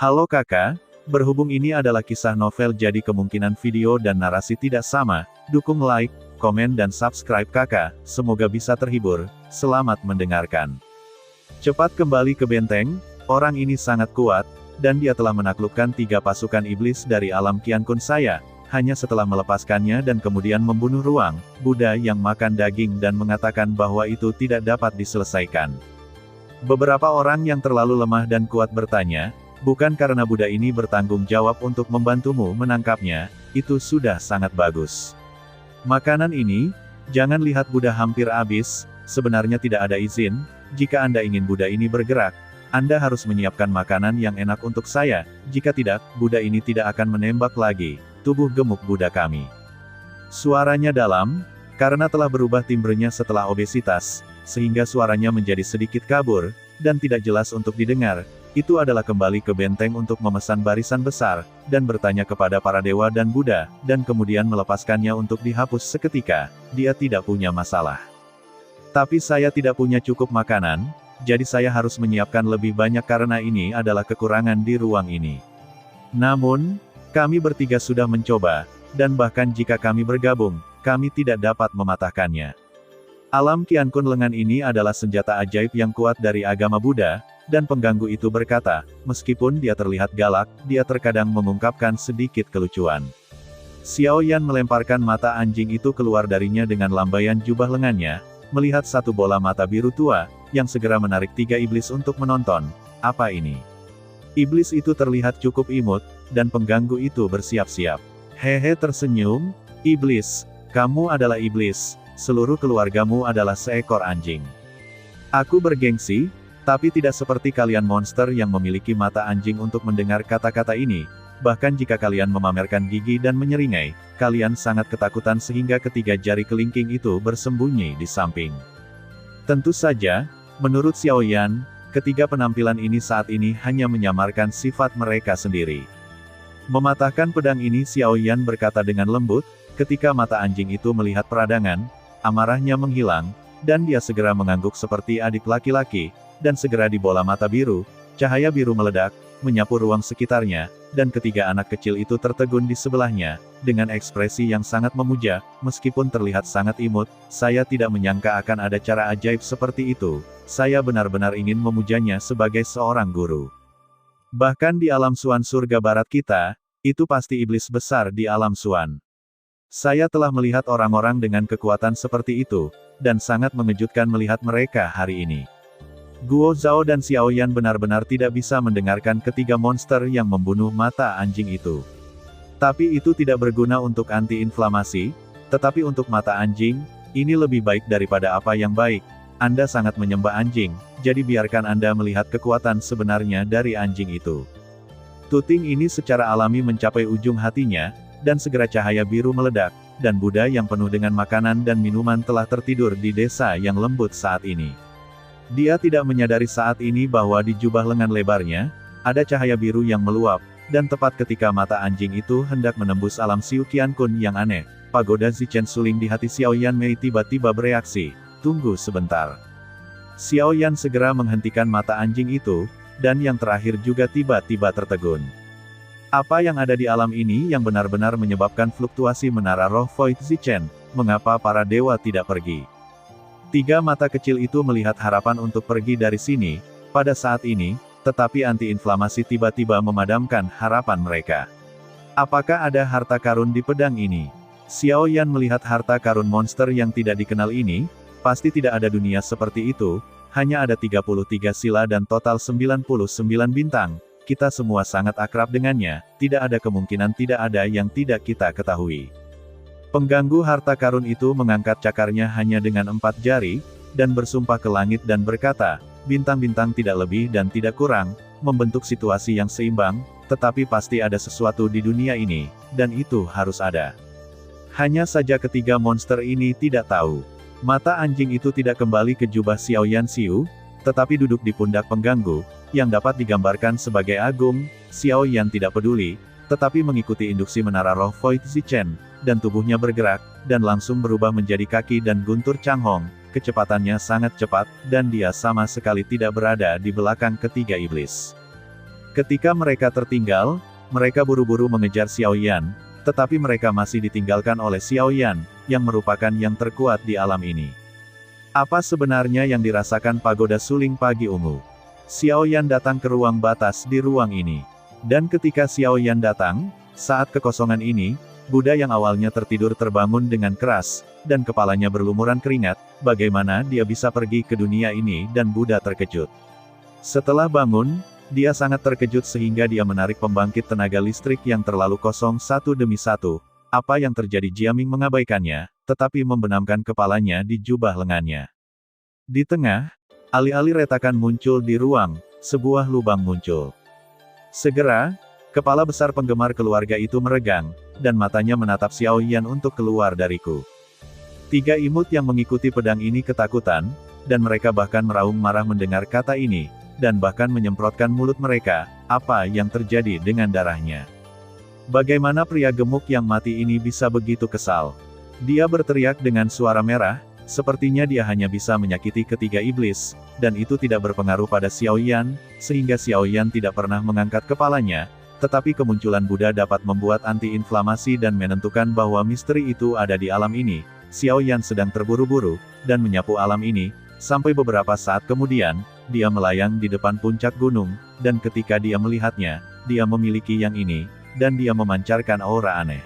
Halo kakak, berhubung ini adalah kisah novel jadi kemungkinan video dan narasi tidak sama, dukung like, komen dan subscribe kakak, semoga bisa terhibur, selamat mendengarkan. Cepat kembali ke benteng, orang ini sangat kuat, dan dia telah menaklukkan 3 pasukan iblis dari alam Qiankun saya, hanya setelah melepaskannya dan kemudian membunuh Ruang, Buddha yang makan daging dan mengatakan bahwa itu tidak dapat diselesaikan. Beberapa orang yang terlalu lemah dan kuat bertanya, bukan karena Buddha ini bertanggung jawab untuk membantumu menangkapnya, itu sudah sangat bagus. Makanan ini, jangan lihat Buddha hampir habis, sebenarnya tidak ada izin, jika Anda ingin Buddha ini bergerak, Anda harus menyiapkan makanan yang enak untuk saya, jika tidak, Buddha ini tidak akan menembak lagi, tubuh gemuk Buddha kami. Suaranya dalam, karena telah berubah timbrenya setelah obesitas, sehingga suaranya menjadi sedikit kabur, dan tidak jelas untuk didengar. Itu adalah kembali ke benteng untuk memesan barisan besar, dan bertanya kepada para dewa dan Buddha, dan kemudian melepaskannya untuk dihapus seketika. Dia tidak punya masalah. Tapi saya tidak punya cukup makanan, jadi saya harus menyiapkan lebih banyak karena ini adalah kekurangan di ruang ini. Namun, kami bertiga sudah mencoba, dan bahkan jika kami bergabung, kami tidak dapat mematahkannya. Alam Qiankun lengan ini adalah senjata ajaib yang kuat dari agama Buddha, dan pengganggu itu berkata, meskipun dia terlihat galak, dia terkadang mengungkapkan sedikit kelucuan. Xiao Yan melemparkan mata anjing itu keluar darinya dengan lambaian jubah lengannya, melihat satu bola mata biru tua, yang segera menarik 3 iblis untuk menonton. Apa ini? Iblis itu terlihat cukup imut, dan pengganggu itu bersiap-siap. Hehe tersenyum, iblis, kamu adalah iblis, seluruh keluargamu adalah seekor anjing. Aku bergengsi, tapi tidak seperti kalian monster yang memiliki mata anjing untuk mendengar kata-kata ini, bahkan jika kalian memamerkan gigi dan menyeringai, kalian sangat ketakutan sehingga ketiga jari kelingking itu bersembunyi di samping. Tentu saja, menurut Xiao Yan, ketiga penampilan ini saat ini hanya menyamarkan sifat mereka sendiri. Mematahkan pedang ini Xiao Yan berkata dengan lembut, ketika mata anjing itu melihat peradangan, amarahnya menghilang, dan dia segera mengangguk seperti adik laki-laki, dan segera di bola mata biru, cahaya biru meledak, menyapu ruang sekitarnya, dan ketiga anak kecil itu tertegun di sebelahnya, dengan ekspresi yang sangat memuja, meskipun terlihat sangat imut, saya tidak menyangka akan ada cara ajaib seperti itu, saya benar-benar ingin memujanya sebagai seorang guru. Bahkan di alam Suan surga barat kita, itu pasti iblis besar di alam Suan. Saya telah melihat orang-orang dengan kekuatan seperti itu, dan sangat mengejutkan melihat mereka hari ini. Guo Zhao dan Xiao Yan benar-benar tidak bisa mendengarkan ketiga monster yang membunuh mata anjing itu. Tapi itu tidak berguna untuk anti-inflamasi, tetapi untuk mata anjing, ini lebih baik daripada apa yang baik. Anda sangat menyembah anjing, jadi biarkan Anda melihat kekuatan sebenarnya dari anjing itu. Tuting ini secara alami mencapai ujung hatinya, dan segera cahaya biru meledak, dan Buddha yang penuh dengan makanan dan minuman telah tertidur di desa yang lembut saat ini. Dia tidak menyadari saat ini bahwa di jubah lengan lebarnya, ada cahaya biru yang meluap, dan tepat ketika mata anjing itu hendak menembus alam Siu Qiankun yang aneh, pagoda Zichen suling di hati Xiao Yan Mei tiba-tiba bereaksi, tunggu sebentar. Xiao Yan segera menghentikan mata anjing itu, dan yang terakhir juga tiba-tiba tertegun. Apa yang ada di alam ini yang benar-benar menyebabkan fluktuasi menara roh Void Zichen, mengapa para dewa tidak pergi? 3 mata kecil itu melihat harapan untuk pergi dari sini, pada saat ini, tetapi anti-inflamasi tiba-tiba memadamkan harapan mereka. Apakah ada harta karun di pedang ini? Xiao Yan melihat harta karun monster yang tidak dikenal ini, pasti tidak ada dunia seperti itu, hanya ada 33 sila dan total 99 bintang, kita semua sangat akrab dengannya, tidak ada kemungkinan tidak ada yang tidak kita ketahui. Pengganggu harta karun itu mengangkat cakarnya hanya dengan 4 jari, dan bersumpah ke langit dan berkata, bintang-bintang tidak lebih dan tidak kurang, membentuk situasi yang seimbang, tetapi pasti ada sesuatu di dunia ini, dan itu harus ada. Hanya saja ketiga monster ini tidak tahu. Mata anjing itu tidak kembali ke jubah Xiao Yan Xiu, tetapi duduk di pundak pengganggu, yang dapat digambarkan sebagai agung. Xiao Yan tidak peduli, tetapi mengikuti induksi menara roh Void Zichen, dan tubuhnya bergerak, dan langsung berubah menjadi kaki dan guntur Changhong, kecepatannya sangat cepat, dan dia sama sekali tidak berada di belakang ketiga iblis. Ketika mereka tertinggal, mereka buru-buru mengejar Xiao Yan, tetapi mereka masih ditinggalkan oleh Xiao Yan, yang merupakan yang terkuat di alam ini. Apa sebenarnya yang dirasakan pagoda suling pagi ungu? Xiao Yan datang ke ruang batas di ruang ini. Dan ketika Xiao Yan datang, saat kekosongan ini, Buddha yang awalnya tertidur terbangun dengan keras, dan kepalanya berlumuran keringat. Bagaimana dia bisa pergi ke dunia ini dan Buddha terkejut. Setelah bangun, dia sangat terkejut sehingga dia menarik pembangkit tenaga listrik yang terlalu kosong satu demi satu. Apa yang terjadi? Jiaming mengabaikannya, tetapi membenamkan kepalanya di jubah lengannya. Di tengah, alih-alih retakan muncul di ruang, sebuah lubang muncul. Segera, kepala besar penggemar keluarga itu meregang, dan matanya menatap Xiao Yan untuk keluar dariku. Tiga imut yang mengikuti pedang ini ketakutan, dan mereka bahkan meraung marah mendengar kata ini, dan bahkan menyemprotkan mulut mereka. Apa yang terjadi dengan darahnya? Bagaimana pria gemuk yang mati ini bisa begitu kesal? Dia berteriak dengan suara merah, sepertinya dia hanya bisa menyakiti ketiga iblis, dan itu tidak berpengaruh pada Xiao Yan, sehingga Xiao Yan tidak pernah mengangkat kepalanya. Tetapi kemunculan Buddha dapat membuat anti-inflamasi dan menentukan bahwa misteri itu ada di alam ini. Xiao Yan sedang terburu-buru, dan menyapu alam ini, sampai beberapa saat kemudian, dia melayang di depan puncak gunung, dan ketika dia melihatnya, dia memiliki yang ini, dan dia memancarkan aura aneh.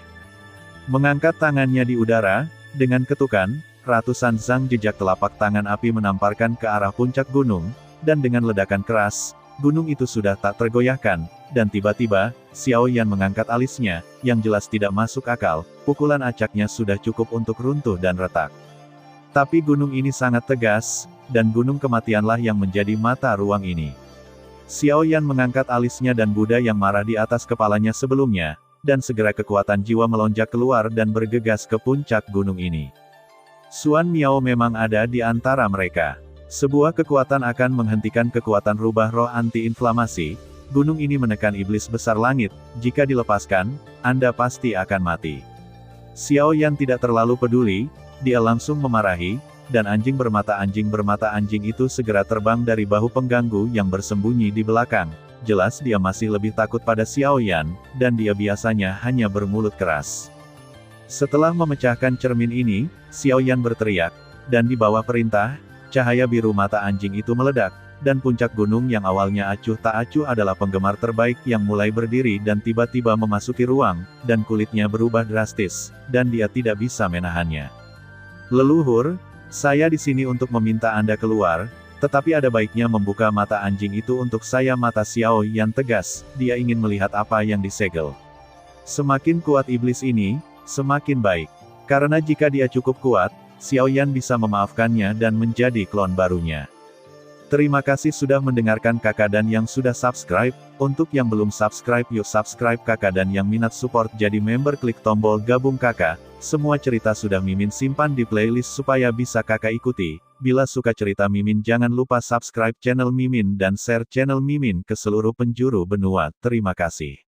Mengangkat tangannya di udara, dengan ketukan, ratusan zang jejak telapak tangan api menamparkan ke arah puncak gunung, dan dengan ledakan keras, gunung itu sudah tak tergoyahkan, dan tiba-tiba, Xiao Yan mengangkat alisnya, yang jelas tidak masuk akal, pukulan acaknya sudah cukup untuk runtuh dan retak. Tapi gunung ini sangat tegas, dan gunung kematianlah yang menjadi mata ruang ini. Xiao Yan mengangkat alisnya dan Buddha yang marah di atas kepalanya sebelumnya, dan segera kekuatan jiwa melonjak keluar dan bergegas ke puncak gunung ini. Xuan Miao memang ada di antara mereka. Sebuah kekuatan akan menghentikan kekuatan rubah roh anti-inflamasi. Gunung ini menekan iblis besar langit, jika dilepaskan, Anda pasti akan mati. Xiao Yan tidak terlalu peduli, dia langsung memarahi, dan anjing bermata anjing itu segera terbang dari bahu pengganggu yang bersembunyi di belakang. Jelas dia masih lebih takut pada Xiao Yan, dan dia biasanya hanya bermulut keras. Setelah memecahkan cermin ini, Xiao Yan berteriak, dan di bawah perintah, cahaya biru mata anjing itu meledak, dan puncak gunung yang awalnya acuh tak acuh adalah penggemar terbaik yang mulai berdiri dan tiba-tiba memasuki ruang, dan kulitnya berubah drastis, dan dia tidak bisa menahannya. Leluhur, saya di sini untuk meminta Anda keluar, tetapi ada baiknya membuka mata anjing itu untuk saya. Mata Xiao Yan tegas, dia ingin melihat apa yang disegel. Semakin kuat iblis ini, semakin baik. Karena jika dia cukup kuat, Xiao Yan bisa memaafkannya dan menjadi klon barunya. Terima kasih sudah mendengarkan kakak dan yang sudah subscribe. Untuk yang belum subscribe yuk subscribe kakak, dan yang minat support jadi member klik tombol gabung kakak. Semua cerita sudah Mimin simpan di playlist supaya bisa kakak ikuti. Bila suka cerita Mimin jangan lupa subscribe channel Mimin dan share channel Mimin ke seluruh penjuru benua. Terima kasih.